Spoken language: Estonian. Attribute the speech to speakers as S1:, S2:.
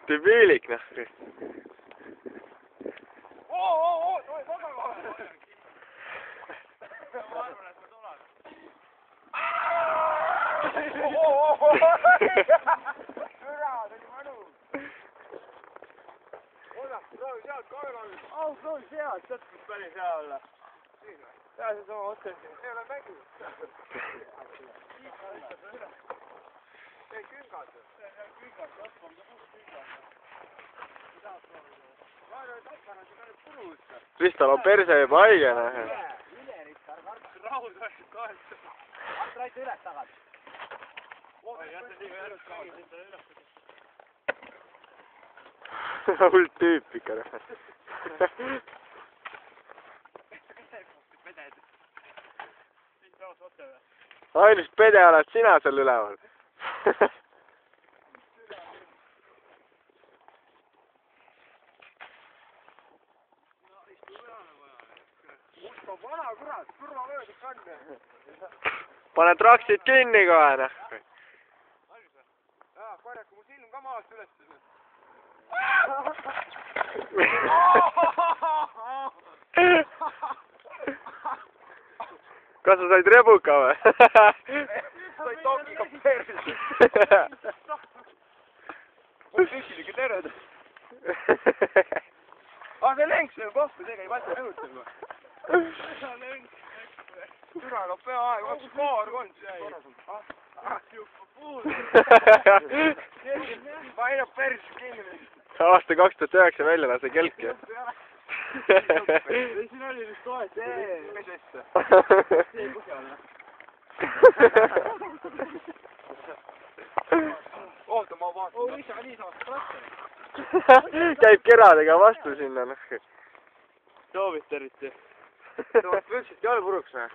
S1: Debiilik, noh.
S2: Tohi tagama! Ma arvan, et ma tulen. Türa, see oli mõnus! Oda, proovi sealt kaelal! Proovi sealt, sealt kus päris hea olla. Jaa, see sama otsesti. Ei ole mängu. Ei, küngas. Küngas, lõppam, see kus küngas. Vaadu, et tappanad, see kannab puruusse.
S1: Kristal on perse juba haigena.
S2: Ülerit, raud võetud toetus. Raid üles tagasi.
S1: Hull tüüp ikka. Ainus pede oled sina seal üleval.
S2: Vana kurat, kurva mööda kanne.
S1: Pane traksid kinni kohe, noh.
S2: Jaa, korjaku mu silm ka maast üles.
S1: Kas sa said rebuka või?
S2: Sai tokiga perse. Mul tükilige tered. See lenks veel kohtu, seega ei paista nõutel või? Türa, no peaaegu, kas paar kond jäi? Ma ei ole päris kinni.
S1: Aasta 2009 välja lase kelki.
S2: Siin oli vist kohe see. Mis asja? See põhjal. Oota, ma vaatan. Isa, nii saab ratta.
S1: Käib keradega vastu sinna, noh.
S2: Soovist eriti.
S1: Sa võtsid jalg puruks või?